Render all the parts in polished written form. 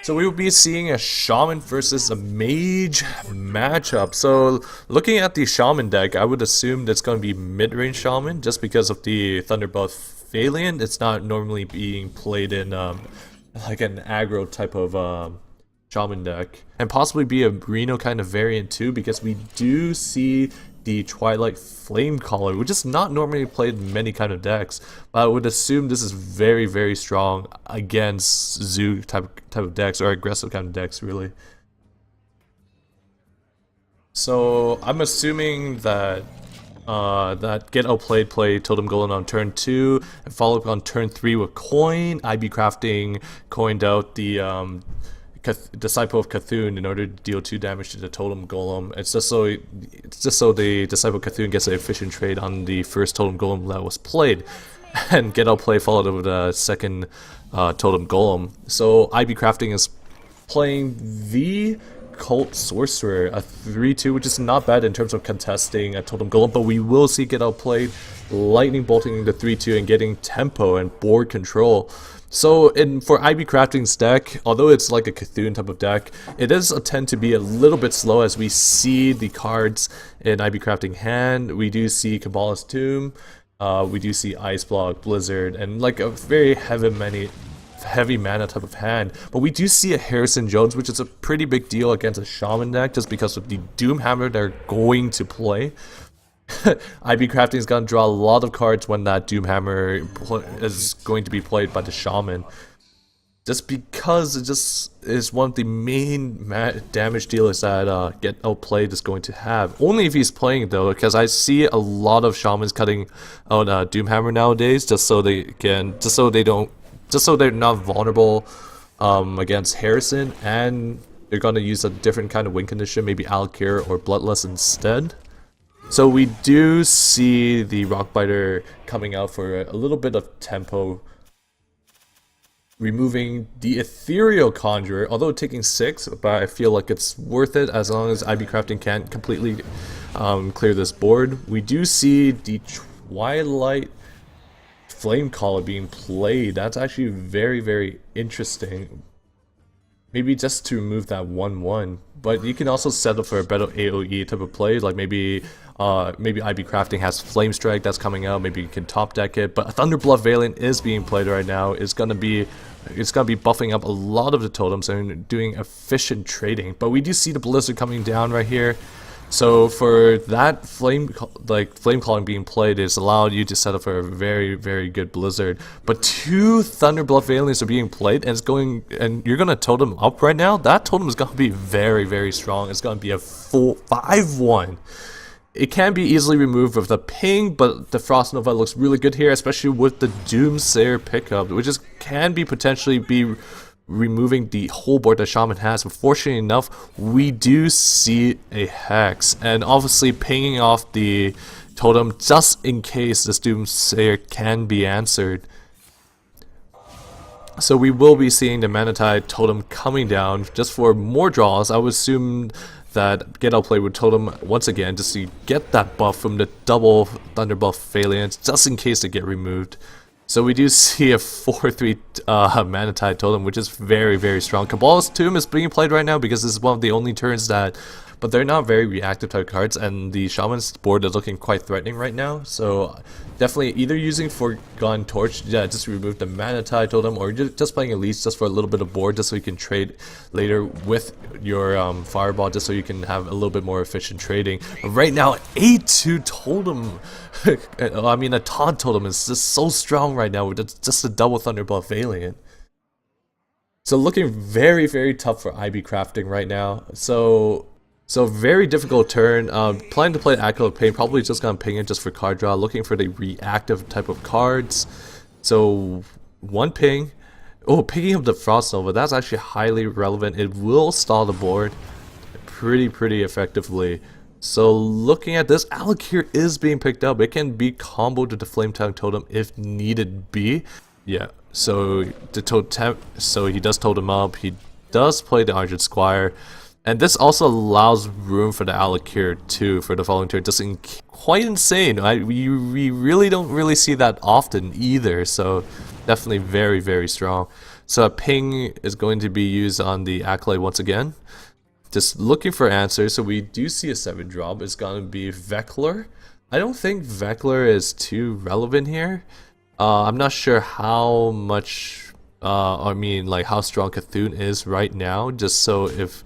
So we will be seeing a Shaman versus a Mage matchup. So looking at the Shaman deck, I would assume that's going to be mid-range Shaman just because of the Thunderbolt Valiant. It's not normally being played in like an aggro type of Shaman deck. And possibly be a Reno kind of variant too, because we do see the Twilight Flamecaller, which is not normally played in many kind of decks, but I would assume this is very, very strong against Zoo type of decks, or aggressive kind of decks, really. So I'm assuming that that GetOutplayed play Totem Golem on turn 2, and followed up on turn 3 with Coin. ibecrafting coined out the Disciple of Cthulhu in order to deal 2 damage to the Totem Golem. It's just so the Disciple of Cthulhu gets an efficient trade on the first Totem Golem that was played, and GetOutplayed followed up with a second Totem Golem. So ibecrafting is playing the Cult Sorcerer, a 3/2, which is not bad in terms of contesting a Totem Golem, but we will see GetOutplayed lightning bolting the 3/2 and getting tempo and board control. So for ibecrafting's deck, although it's like a Cthulhu type of deck, it does tend to be a little bit slow as we see the cards in ibecrafting hand. We do see Kabbalah's Tomb, we do see Ice Block, Blizzard, and like a very heavy mana type of hand. But we do see a Harrison Jones, which is a pretty big deal against a Shaman deck just because of the Doomhammer they're going to play. ibecrafting is going to draw a lot of cards when that Doomhammer is going to be played by the Shaman, just because it just is one of the main damage dealers that GetOutplayed is going to have. Only if he's playing though, because I see a lot of Shamans cutting out Doomhammer nowadays, just so they're not vulnerable against Harrison, and they're going to use a different kind of win condition, maybe Alkir or Bloodlust instead. So we do see the Rockbiter coming out for a little bit of tempo, removing the Ethereal Conjurer, although taking 6, but I feel like it's worth it as long as ibecrafting can't completely clear this board. We do see the Twilight Flamecaller being played. That's actually very, very interesting. Maybe just to remove that 1/1, but you can also settle for a better AoE type of play, like maybe ibecrafting has Flame Strike that's coming out, maybe you can top deck it, but Thunderblood Valiant is being played right now. It's gonna be buffing up a lot of the totems and doing efficient trading. But we do see the Blizzard coming down right here. So for that flame calling being played, it's allowed you to set up for a very, very good Blizzard. But 2 Thunderblood Valiants are being played, and you're gonna totem up right now. That totem is gonna be very, very strong. It's gonna be a full 5/1. It can be easily removed with the ping, but the Frost Nova looks really good here, especially with the Doomsayer pickup, which can be potentially be removing the whole board that Shaman has. But fortunately enough, we do see a Hex, and obviously pinging off the totem just in case this Doomsayer can be answered. So we will be seeing the Manatide totem coming down just for more draws. I would assume that GetOutplayed would totem once again just to get that buff from the double Thunder buff Valiant, just in case they get removed. So we do see a 4/3 Manatide totem, which is very, very strong. Kabbalah's Tomb is being played right now because this is one of the only turns that, but they're not very reactive type cards, and the Shaman's board is looking quite threatening right now. So definitely either using Forgotten Torch, yeah, just remove the Manatide totem, or just playing Elise just for a little bit of board, just so you can trade later with your Fireball, just so you can have a little bit more efficient trading. But right now, 8/2 totem, I mean a Taunt totem is just so strong right now with just a double Thunderbolt Valiant. So looking very, very tough for ibecrafting right now. So very difficult turn. Planning to play Acolyte of Pain, probably just gonna ping it just for card draw, looking for the reactive type of cards. So 1 ping. Oh, picking up the Frost Nova, that's actually highly relevant. It will stall the board pretty effectively. So looking at this, Alakir is being picked up. It can be comboed to the Flame Tongue Totem if needed be. Yeah, so he does totem up. He does play the Argent Squire. And this also allows room for the Alakir too for the following turn. Just quite insane. We really don't see that often either. So definitely very, very strong. So a ping is going to be used on the Acolyte once again. Just looking for answers. So we do see a 7 drop. It's going to be Vekler. I don't think Vekler is too relevant here. I'm not sure how much, like how strong Cthulhu is right now, just so if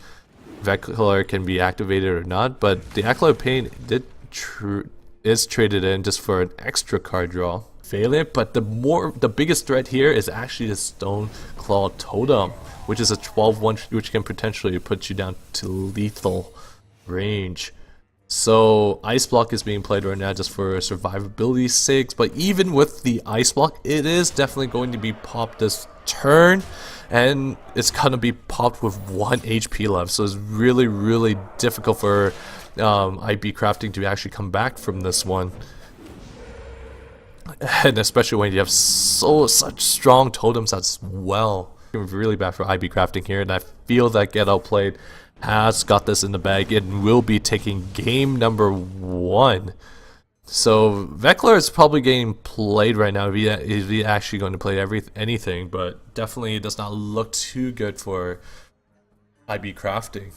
Vekler can be activated or not. But the Acolyte Pain is traded in just for an extra card draw. Valiant, but the biggest threat here is actually the Stone Claw Totem, which is a 12-1, which can potentially put you down to lethal range. So Ice Block is being played right now just for survivability's sake, but even with the Ice Block, it is definitely going to be popped this turn, and it's gonna be popped with 1 HP left. So it's really difficult for ibecrafting to actually come back from this one. And especially when you have such strong totems as well. It's really bad for ibecrafting here, and I feel that GetOutplayed has got this in the bag and will be taking game number 1. So Vekler is probably getting played right now if he actually going to play anything, but definitely it does not look too good for ibecrafting.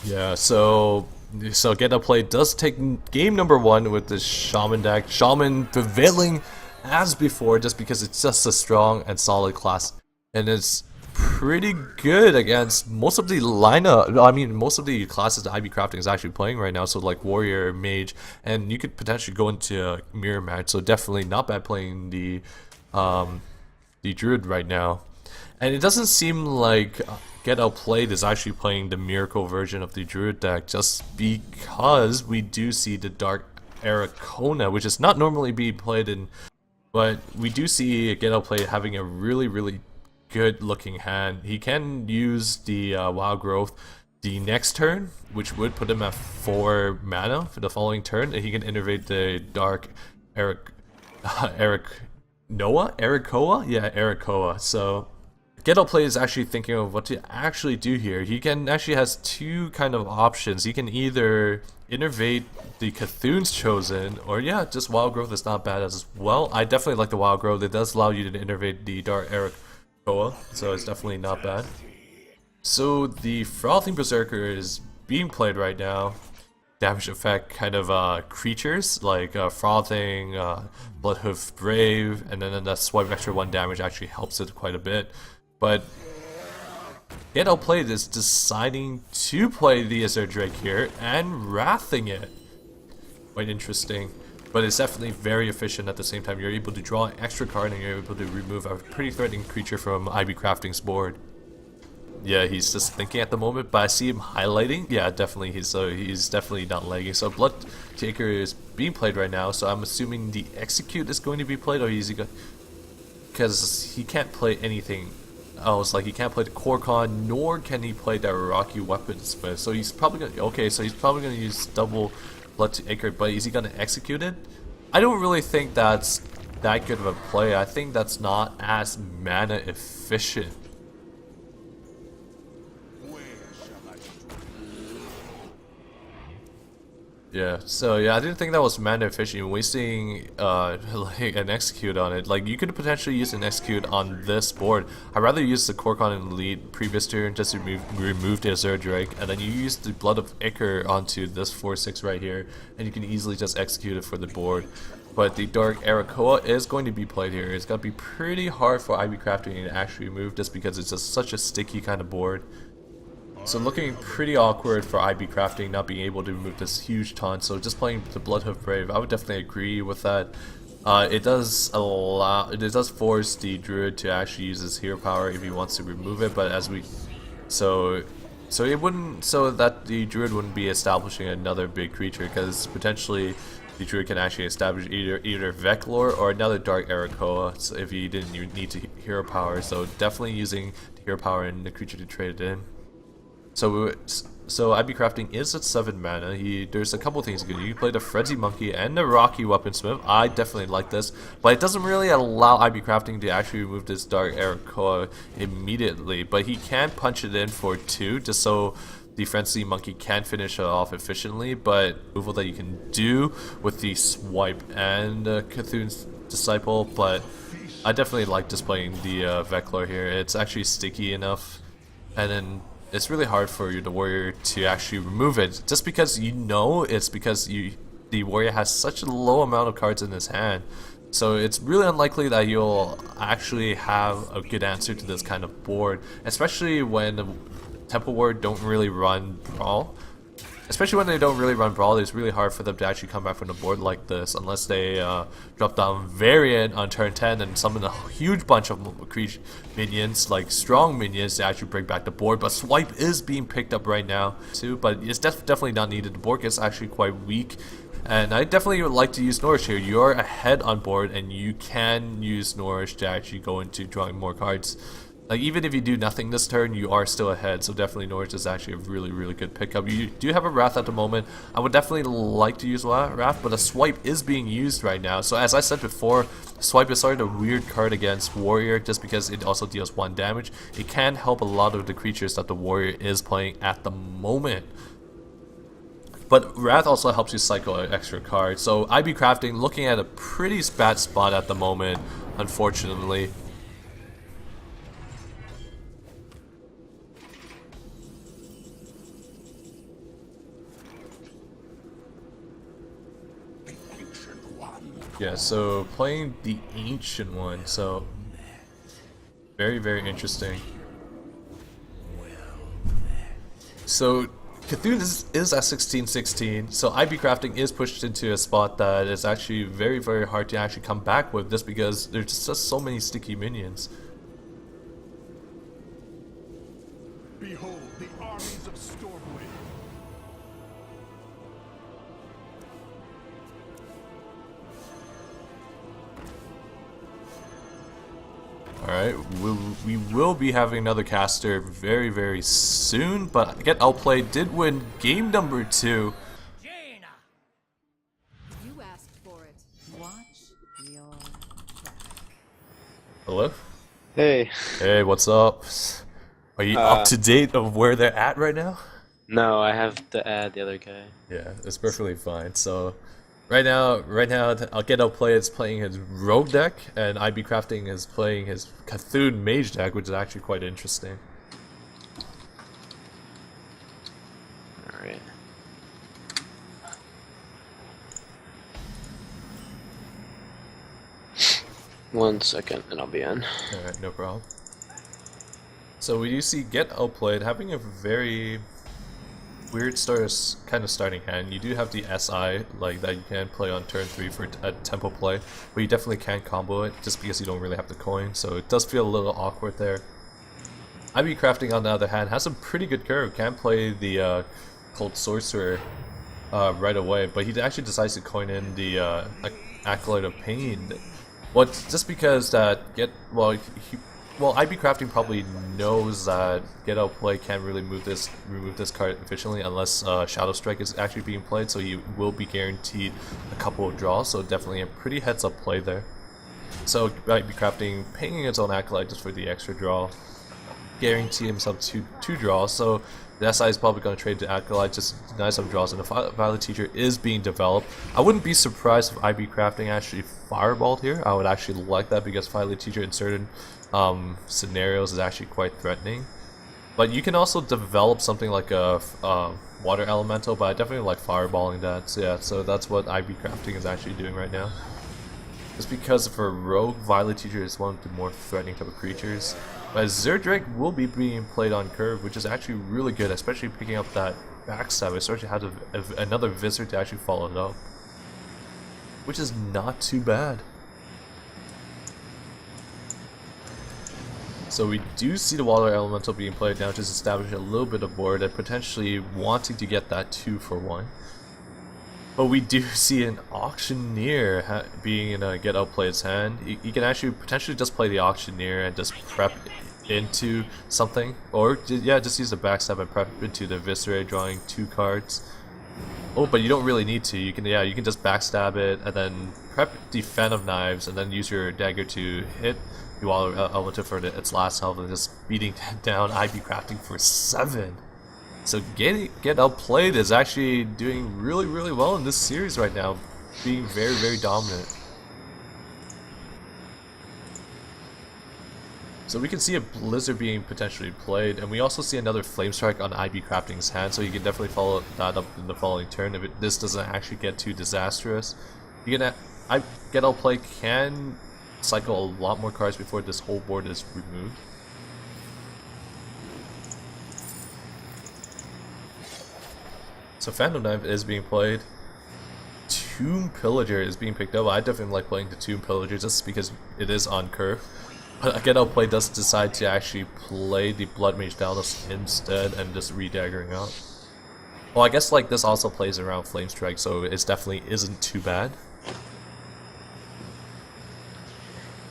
Yeah, so GetOutplayed does take game number 1 with this Shaman deck. Shaman prevailing as before just because it's just a strong and solid class. And it's pretty good against most of the lineup. I mean, most of the classes that ibecrafting is actually playing right now. So like Warrior, Mage, and you could potentially go into a Mirror match. So definitely not bad playing the Druid right now. And it doesn't seem like GetOutplayed is actually playing the Miracle version of the Druid deck, just because we do see the Dark Aracona, which is not normally being played in, but we do see GetOutplayed having a really good looking hand. He can use the Wild Growth the next turn, which would put him at 4 mana for the following turn, and he can innervate the Dark Arakoa? Yeah, Arakoa. So GetOutplayed is actually thinking of what to actually do here. He has 2 kind of options. He can either innervate the Cthulhu's Chosen, or yeah, just Wild Growth is not bad as well. I definitely like the Wild Growth. It does allow you to innervate the Dark Arakoa, so it's definitely not bad. So the Frothing Berserker is being played right now. Damage effect kind of creatures like Frothing, Bloodhoof Brave, and then that swipe extra 1 damage actually helps it quite a bit. But GetOutplayed is deciding to play the Azure Drake here and wrathing it. Quite interesting, but it's definitely very efficient at the same time. You're able to draw an extra card and you're able to remove a pretty threatening creature from ibecrafting's board. Yeah, he's just thinking at the moment, but I see him highlighting. Yeah, definitely, he's definitely not lagging. So Blood Taker is being played right now, so I'm assuming the Execute is going to be played, or is he going, because he can't play anything else. Like, he can't play the Korkon, nor can he play the Rocky Weaponsmith. So he's probably gonna, okay, so he's probably gonna use double Blood Taker, but is he gonna execute it? I don't really think that's that good of a play. I think that's not as mana efficient. Yeah, so yeah, I didn't think that was mana efficient, wasting like an execute on it. Like, you could potentially use an execute on this board. I'd rather use the Korkon in the lead previous turn just to remove the Azure Drake, and then you use the Blood of Ichor onto this 4/6 right here, and you can easily just execute it for the board. But the Dark Arakoa is going to be played here. It's gonna be pretty hard for ibecrafting to actually remove just because it's just such a sticky kind of board. So looking pretty awkward for ibecrafting not being able to remove this huge taunt. So just playing the Bloodhoof Brave, I would definitely agree with that. It does force the Druid to actually use his hero power if he wants to remove it, but as we so that the Druid wouldn't be establishing another big creature, because potentially the Druid can actually establish either Vekler or another Dark Arakoa, so if he didn't need to hero power. So definitely using the hero power and the creature to trade it in. So ibecrafting is at 7 mana. There's a couple things you can do. You play the Frenzy Monkey and the Rocky Weaponsmith. I definitely like this, but it doesn't really allow ibecrafting to actually remove this Dark Arakoa immediately. But he can punch it in for 2, just so the Frenzy Monkey can finish it off efficiently, but removal that you can do with the Swipe and Cthulhu's Disciple, but I definitely like displaying the Veclor here. It's actually sticky enough, and then it's really hard for the warrior to actually remove it, just because you know it's because the warrior has such a low amount of cards in his hand. So it's really unlikely that you'll actually have a good answer to this kind of board, especially when the Temple Ward don't really run Brawl. Especially when they don't really run Brawl, it's really hard for them to actually come back from the board like this unless they drop down Variant on turn 10 and summon a huge bunch of minions, like strong minions, to actually bring back the board. But Swipe is being picked up right now too, but it's definitely not needed. The board gets actually quite weak. And I definitely would like to use Nourish here. You're ahead on board and you can use Nourish to actually go into drawing more cards. Like, even if you do nothing this turn, you are still ahead, so definitely Nourish is actually a really good pickup. You do have a Wrath at the moment. I would definitely like to use Wrath, but a Swipe is being used right now. So as I said before, Swipe is sort of a weird card against Warrior just because it also deals 1 damage. It can help a lot of the creatures that the Warrior is playing at the moment. But Wrath also helps you cycle an extra card. So ibecrafting looking at a pretty bad spot at the moment, unfortunately. Yeah, so playing the Ancient One, so very interesting. So Cthulhu is at 1616, so ibecrafting is pushed into a spot that is actually very hard to actually come back with, just because there's just so many sticky minions. Behold the armies of Stormwind. Alright, we will be having another caster very soon, but GetOutplayed did win game number 2. You asked for it. Watch your back. Hello? Hey. Hey, what's up? Are you up to date of where they're at right now? No, I have to add the other guy. Yeah, it's perfectly fine. So right now GetOutplayed is playing his Rogue deck, and ibecrafting is playing his Cthulhu Mage deck, which is actually quite interesting. Alright. One second and I'll be in. Alright, no problem. So we do see GetOutplayed having a very weird kind of starting hand. You do have the SI like that you can play on turn 3 for a tempo play, but you definitely can't combo it just because you don't really have the coin, so it does feel a little awkward there. ibecrafting on the other hand has a pretty good curve, can play the Cold Sorcerer right away, but he actually decides to coin in the Acolyte of Pain. Well, it's just because that ibecrafting probably knows that GetOutplayed can't really remove this card efficiently unless Shadow Strike is actually being played, so he will be guaranteed a couple of draws, so definitely a pretty heads-up play there. So ibecrafting paying its own Acolyte just for the extra draw, guarantee himself two draws, so the SI is probably going to trade the Acolyte, just deny some draws, and the Violet Teacher is being developed. I wouldn't be surprised if ibecrafting actually fireballed here. I would actually like that because Violet Teacher in certain scenarios is actually quite threatening. But you can also develop something like a Water Elemental, but I definitely like fireballing that. So yeah, so that's what ibecrafting is actually doing right now. Just because for Rogue, Violet Teacher is one of the more threatening type of creatures. But Zerdrake will be being played on curve, which is actually really good, especially picking up that backstab. Especially had another Visor to actually follow it up, which is not too bad. So we do see the Water Elemental being played now, just establish a little bit of board and potentially wanting to get that 2-for-1. But we do see an Auctioneer being in a GetOutplayed's hand. You can actually potentially just play the Auctioneer and just prep into something, or yeah, just use the backstab and prep into the Viscera, drawing 2 cards. Oh, but you don't really need to. You can just backstab it and then prep the Fan of Knives and then use your dagger to hit the Water Elemental for its last health and just beating down ibecrafting for 7. So Get Outplayed is actually doing really well in this series right now, being very dominant. So we can see a Blizzard being potentially played, and we also see another Flame Strike on ibecrafting's hand, so you can definitely follow that up in the following turn if this doesn't actually get too disastrous. Get Outplayed can cycle a lot more cards before this whole board is removed. So Phantom Knife is being played. Tomb Pillager is being picked up. I definitely like playing the Tomb Pillager just because it is on curve. But Get Outplayed does decide to actually play the Blood Mage Dallas instead and just re-daggering out. Well, I guess like this also plays around Flame Strike, so it definitely isn't too bad.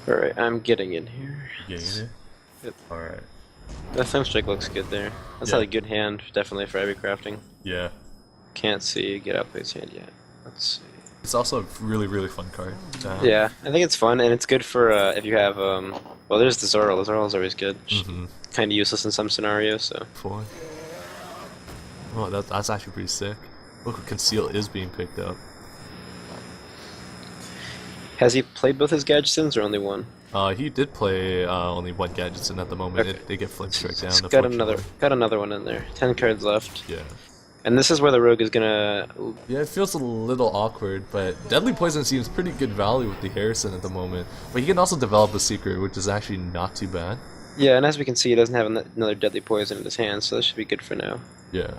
Alright, I'm getting in here. Yeah, Yep. Alright. That Flame Strike looks good there. That's Yeah. not a good hand, definitely for ibecrafting. Yeah. Can't see GetOutplayed's hand yet. Let's see. It's also a really fun card to have. Yeah, I think it's fun, and it's good for if you have, well, there's the Zorl. The Zorl is always good. Kind of useless in some scenarios, so. Boy. Oh, that's actually pretty sick. Look, Conceal is being picked up. Has he played both his Gadgetins or only one? He did play only one Gadgetin at the moment. Okay. They get Flame Strike down. He's got another one in there. 10 cards left. Yeah. And this is where the rogue is gonna. Yeah, it feels a little awkward, but Deadly Poison seems pretty good value with the Harrison at the moment. But he can also develop a secret, which is actually not too bad. Yeah, and as we can see, he doesn't have another Deadly Poison in his hand, so this should be good for now. Yeah.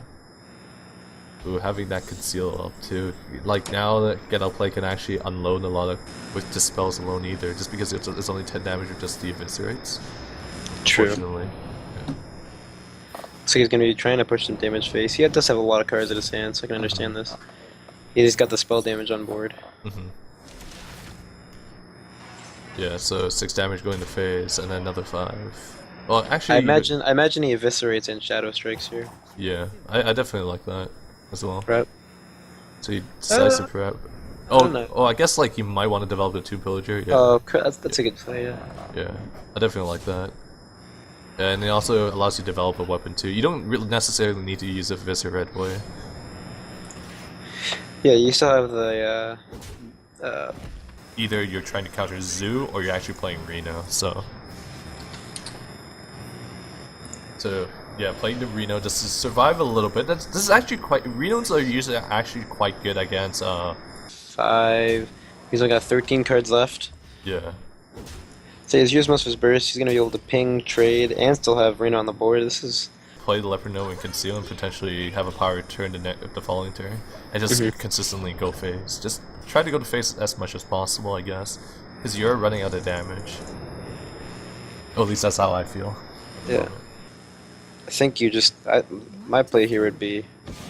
Ooh, having that Conceal up too. Like now that Get Outplay can actually unload a lot of with Dispels alone either, just because it's only 10 damage with just the Eviscerates. True. Unfortunately. So he's gonna be trying to push some damage phase. He does have a lot of cards in his hand, so I can understand this. He's got the spell damage on board. Yeah, so 6 damage going to phase, and then another 5. Well, actually, I imagine he eviscerates and shadow strikes here. Yeah, I definitely like that as well. Prep. So he decides to prep. I guess like you might want to develop a Tomb Pillager. Yeah. Oh, that's a good play. Yeah. Yeah, I definitely like that. And it also allows you to develop a weapon too. You don't really necessarily need to use a Viscer Red Boy. Yeah, you still have the. Either you're trying to counter Zoo or you're actually playing Reno. So yeah, playing the Reno just to survive a little bit. This is actually quite. Renos are usually actually quite good against. 5. He's only got 13 cards left. Yeah. So he's used most of his burst. He's gonna be able to ping, trade, and still have Reno on the board. This is. Play the Leperno and Conceal and potentially have a power turn the following turn. And just consistently go phase. Just try to go to phase as much as possible, I guess. Because you're running out of damage. Or at least that's how I feel. Yeah. I think you just. My play here would be.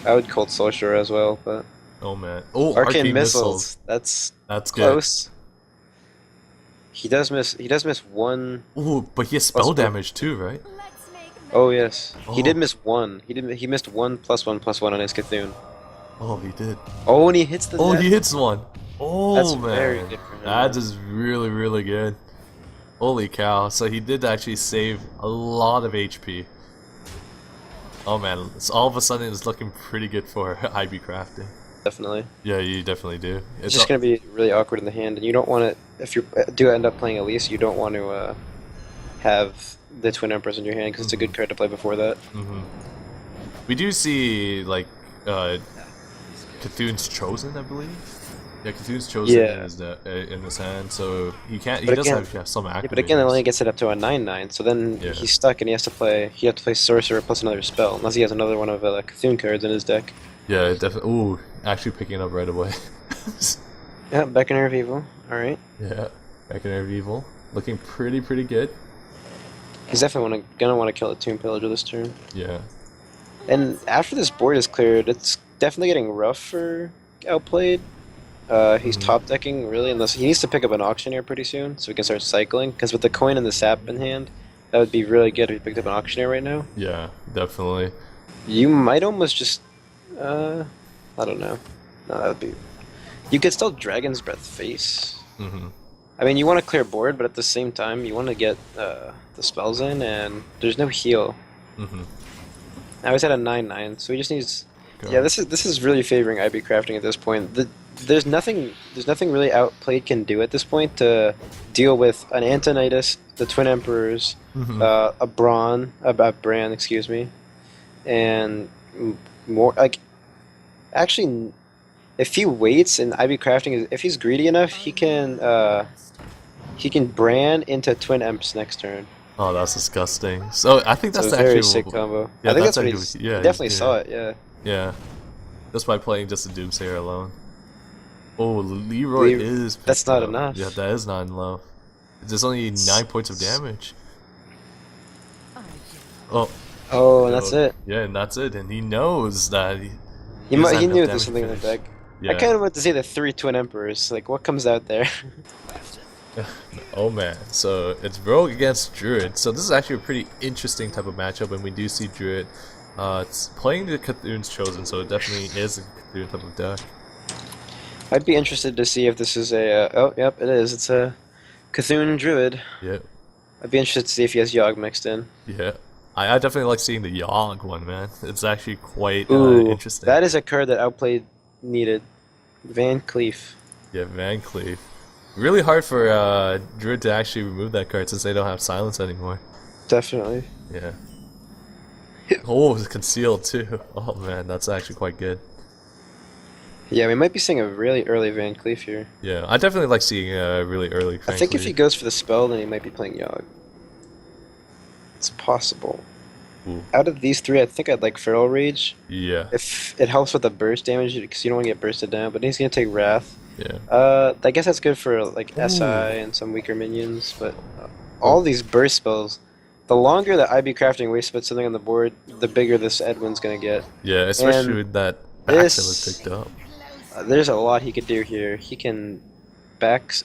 I would Cold Sorcerer as well, but. Oh man. Oh, Arcane Missiles. That's good. Close. He does miss one. Ooh, but he has spell damage too, right? Oh yes. He Oh. did miss one. He missed 1/1/1 on his Cthulhu. Oh, he did. Oh, and he hits the. Oh, net. he hits one. Oh That's man. very good for him. That is really good. Holy cow. So he did actually save a lot of HP. Oh man, so all of a sudden it's looking pretty good for IB crafting. Definitely. Yeah, you definitely do. It's just gonna be really awkward in the hand, and you don't want to. If you do end up playing Elise, you don't want to have the Twin Empress in your hand because it's a good card to play before that. We do see like Cthulhu's Chosen, I believe. Yeah, Cthulhu's Chosen in his hand, so he can't. He But does again- have some activators. Yeah, but again, it only gets it up to a 9/9, so then Yeah. he's stuck and he has to play. He has to play Sorcerer plus another spell, unless he has another one of Cthulhu cards in his deck. Yeah, definitely. Ooh, actually picking it up right away. Yeah, Beckoner of Evil. All right. Yeah, Beckoner of Evil, looking pretty good. He's definitely gonna want to kill a Tomb Pillager this turn. Yeah. And after this board is cleared, it's definitely getting rough for Outplayed. He's top decking really, unless he needs to pick up an Auctioneer pretty soon, so we can start cycling. Because with the coin and the sap in hand, that would be really good if he picked up an Auctioneer right now. Yeah, definitely. You might almost just, I don't know. No, that would be. You could still Dragon's Breath face. I mean, you want to clear board, but at the same time, you want to get the spells in, and there's no heal. Now he's at a 9-9, so he just needs. Go. Yeah, this is really favoring IB crafting at this point. There's nothing really Outplayed can do at this point to deal with an Antonidas, the Twin Emperors, a Bran, excuse me, and more like. Actually, if he waits and IB crafting, if he's greedy enough, he can Bran into Twin Emps next turn. Oh, that's disgusting. So I think that's So actually very sick combo. Yeah, I think that's that's what actually- he yeah, definitely yeah. saw it. Yeah. Yeah, just by playing just the Doomsayer alone. Oh, Leroy is. That's picked not up. enough. Yeah, that is not enough. There's only 9 points of damage. Oh. Oh, and that's it. Yeah, and that's it. And he knows that He doesn't have knew enough there's damage something to in the finish. deck. Yeah. I kind of want to see the 3 Twin Emperors. Like, what comes out there? Oh man, so it's Rogue against Druid. So this is actually a pretty interesting type of matchup, and we do see Druid. It's playing the Cthulhu's Chosen, so it definitely is a Cthulhu type of deck. I'd be interested to see if this is a. Oh, yep, it is. It's a Cthulhu Druid. Yeah, I'd be interested to see if he has Yogg mixed in. yeah. I definitely like seeing the Yogg one, man. It's actually quite Ooh, interesting. that is a card that Outplayed needed. Van Cleef. Yeah, Van Cleef. Really hard for Druid to actually remove that card since they don't have silence anymore. Definitely. Yeah. Oh, it's concealed too. Oh man, that's actually quite good. Yeah, we might be seeing a really early Van Cleef here. Yeah, I definitely like seeing really early. I think if he goes for the spell, then he might be playing Yogg. It's possible. Ooh. Out of these 3, I think I'd like Feral Rage. Yeah. If it helps with the burst damage, because you don't want to get bursted down, but he's going to take Wrath. Yeah. I guess that's good for like SI and some weaker minions, but all these burst spells, the longer that IB Crafting waits to put something on the board, the bigger this Edwin's going to get. Yeah, especially And with that back that this- was picked up. There's a lot he could do here. He can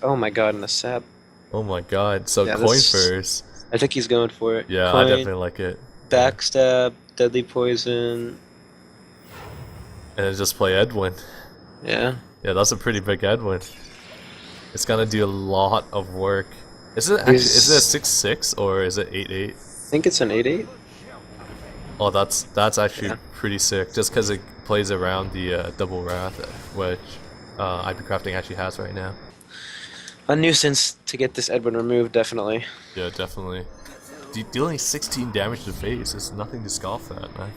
oh my god, and a sap. Oh my god, so Yeah, coin this- first. I think he's going for it. Yeah, I Coin, definitely like it. Backstab, Deadly Poison. And then just play Edwin. Yeah. Yeah, that's a pretty big Edwin. It's gonna do a lot of work. Is it actually, is it a 6-6 or is it 8-8? I think it's an 8-8. Oh, that's actually Yeah. pretty sick. Just because it plays around the double wrath, which IB Crafting actually has right now. A nuisance to get this Edwin removed, definitely. Yeah, definitely. Dealing 16 damage to the face is nothing to scoff at, man.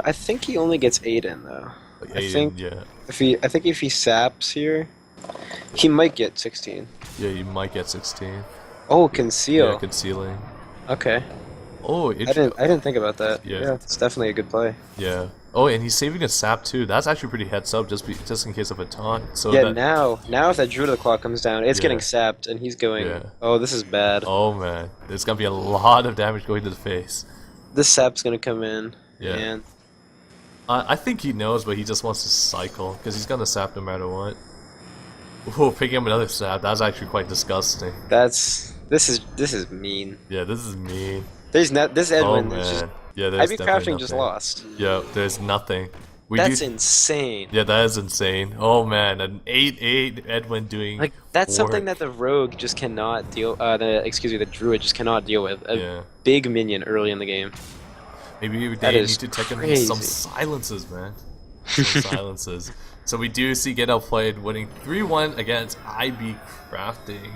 I think he only gets 8 in though. Like, I think yeah, I think if he saps here, he might get 16. yeah, you might get 16. Oh, conceal. Yeah, concealing. Okay. Oh, I didn't think about that. Yeah. Yeah, it's definitely a good play. Yeah. Oh, and he's saving a sap too. That's actually pretty heads up, just in case of a taunt. So Yeah, that, now if that Druid of the Claw comes down, it's Yeah. getting sapped, and he's going, Yeah. oh, this is bad. Oh man, there's gonna be a lot of damage going to the face. This sap's gonna come in, Yeah. and I think he knows, but he just wants to cycle because he's gonna sap no matter what. Whoa, picking up another sap. That's actually quite disgusting. this is mean. Yeah, this is mean. This Oh Edwin is just man. Yeah, there's IB definitely Crafting just nothing. lost. Yeah, there's nothing. That's insane. Yeah, that is insane. Oh man, an 8-8 Edwin doing Like that's something work. that the Rogue just cannot deal. The Druid just cannot deal with. A Yeah. big minion early in the game. Maybe That they is need to take him crazy. some silences, man. Some silences. So we do see GetOutplayed winning 3-1 against IB Crafting.